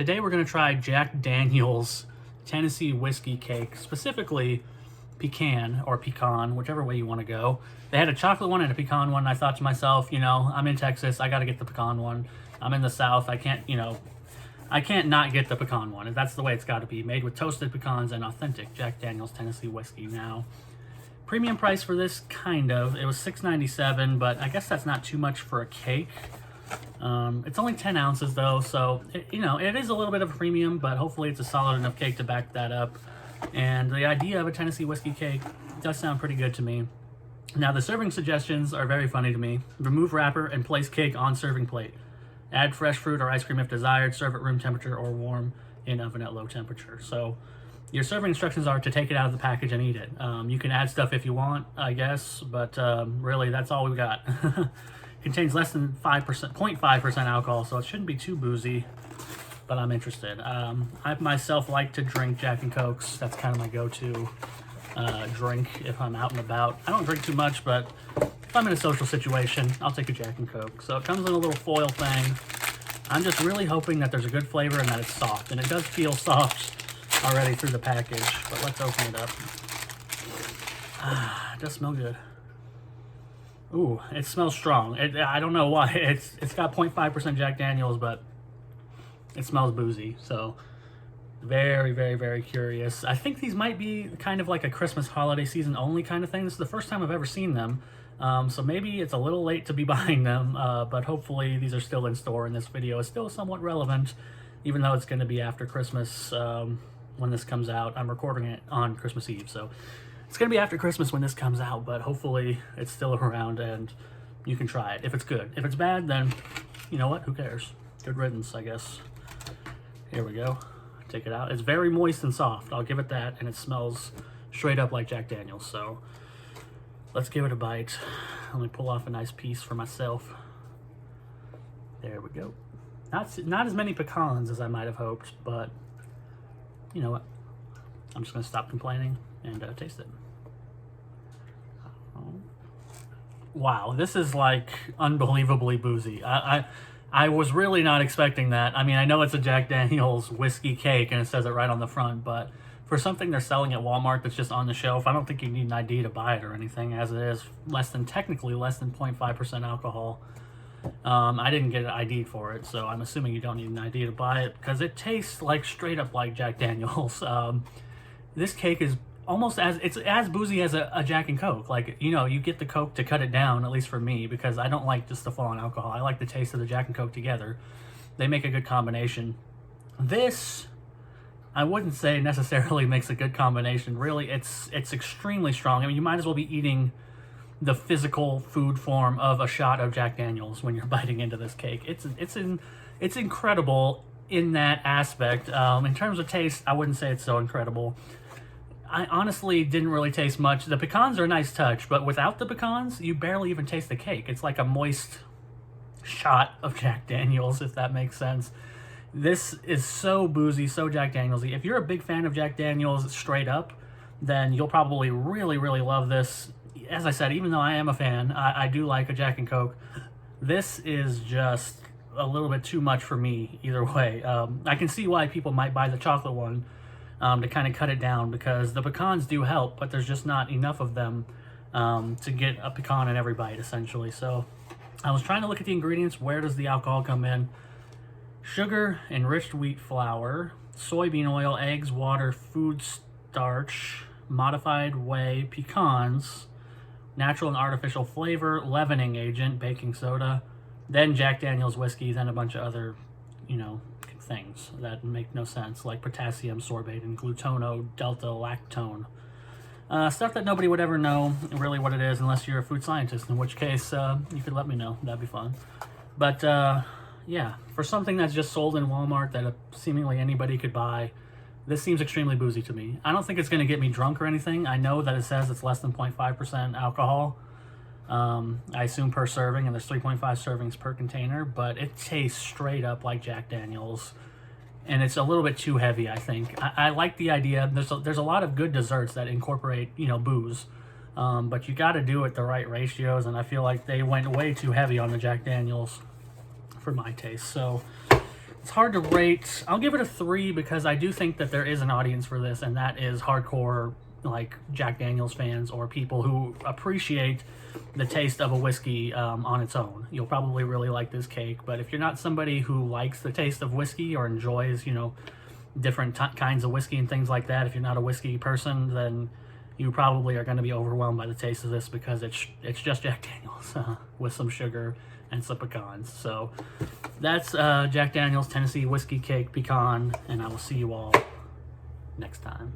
Today we're going to try Jack Daniel's Tennessee whiskey cake, specifically pecan or pecan, whichever way you want to go. They had a chocolate one and a pecan one. I thought to myself, you know, I'm in Texas, I got to get the pecan one. I'm in the South, I can't, I can't not get the pecan one. That's the way it's got to be. Made with toasted pecans and authentic Jack Daniel's Tennessee whiskey. Now, premium price for this, kind of. It was $6.97, but I guess that's not too much for a cake. It's only 10 ounces though, so it is a little bit of a premium, but hopefully it's a solid enough cake to back that up. And the idea of a Tennessee whiskey cake does sound pretty good to me. Now the serving suggestions are very funny to me. Remove wrapper and place cake on serving plate. Add fresh fruit or ice cream if desired. Serve at room temperature or warm in oven at low temperature. So your serving instructions are to take it out of the package and eat it. You can add stuff if you want, I guess, but really that's all we've got. Contains less than 0.5% alcohol, so it shouldn't be too boozy, but I'm interested. I myself like to drink Jack and Cokes. That's kind of my go-to drink if I'm out and about. I don't drink too much, but if I'm in a social situation, I'll take a Jack and Coke. So it comes in a little foil thing. I'm just really hoping that there's a good flavor and that it's soft, and it does feel soft already through the package, but let's open it up. It does smell good. Ooh, it smells strong. I don't know why. It's got 0.5% Jack Daniel's, but it smells boozy. So very, very, very curious. I think these might be kind of like a Christmas holiday season only kind of thing. This is the first time I've ever seen them. So maybe it's a little late to be buying them, but hopefully these are still in store and this video is still somewhat relevant, even though it's going to be after Christmas when this comes out. I'm recording it on Christmas Eve, so it's going to be after Christmas when this comes out, but hopefully it's still around and you can try it if it's good. If it's bad, then you know what? Who cares? Good riddance, I guess. Here we go. Take it out. It's very moist and soft. I'll give it that, and it smells straight up like Jack Daniel's. So let's give it a bite. Let me pull off a nice piece for myself. There we go. Not as many pecans as I might have hoped, but you know what? I'm just going to stop complaining and taste it. Wow, this is like unbelievably boozy. I was really not expecting that. I mean, I know it's a Jack Daniel's whiskey cake and it says it right on the front, but for something they're selling at Walmart that's just on the shelf, I don't think you need an ID to buy it or anything, as it is technically less than 0.5% alcohol. I didn't get an ID for it, so I'm assuming you don't need an ID to buy it because it tastes like straight up like Jack Daniel's. This cake is almost as boozy as a Jack and Coke. Like, you get the Coke to cut it down, at least for me, because I don't like just the full-on alcohol. I like the taste of the Jack and Coke together. They make a good combination. This, I wouldn't say necessarily makes a good combination. Really, it's extremely strong. I mean, you might as well be eating the physical food form of a shot of Jack Daniel's when you're biting into this cake. It's incredible in that aspect. In terms of taste, I wouldn't say it's so incredible. I honestly didn't really taste much. The pecans are a nice touch, but without the pecans, you barely even taste the cake. It's like a moist shot of Jack Daniel's, if that makes sense. This is so boozy, so Jack Daniel's-y. If you're a big fan of Jack Daniel's straight up, then you'll probably really, really love this. As I said, even though I am a fan, I do like a Jack and Coke. This is just a little bit too much for me either way. I can see why people might buy the chocolate one, to kind of cut it down, because the pecans do help, but there's just not enough of them to get a pecan in every bite, essentially. So I was trying to look at the ingredients. Where does the alcohol come in? Sugar, enriched wheat flour, soybean oil, eggs, water, food starch, modified whey, pecans, natural and artificial flavor, leavening agent, baking soda, then Jack Daniel's whiskey, then a bunch of other, things that make no sense, like potassium sorbate and glutono delta lactone. Stuff that nobody would ever know really what it is unless you're a food scientist, in which case you could let me know. That'd be fun. But yeah, for something that's just sold in Walmart that seemingly anybody could buy, this seems extremely boozy to me. I don't think it's going to get me drunk or anything. I know that it says it's less than 0.5% alcohol. I assume per serving, and there's 3.5 servings per container, but it tastes straight up like Jack Daniel's, and it's a little bit too heavy, I think. I like the idea. There's a lot of good desserts that incorporate, booze, but you got to do it the right ratios, and I feel like they went way too heavy on the Jack Daniel's for my taste. So It's hard to rate. I'll give it a 3 because I do think that there is an audience for this, and that is hardcore, like, Jack Daniels fans or people who appreciate the taste of a whiskey on its own. You'll probably really like this cake, but if you're not somebody who likes the taste of whiskey or enjoys, you know, different kinds of whiskey and things like that, if you're not a whiskey person, then you probably are going to be overwhelmed by the taste of this because it's just Jack Daniels with some sugar and some pecans. So that's Jack Daniels Tennessee Whiskey Cake Pecan, and I will see you all next time.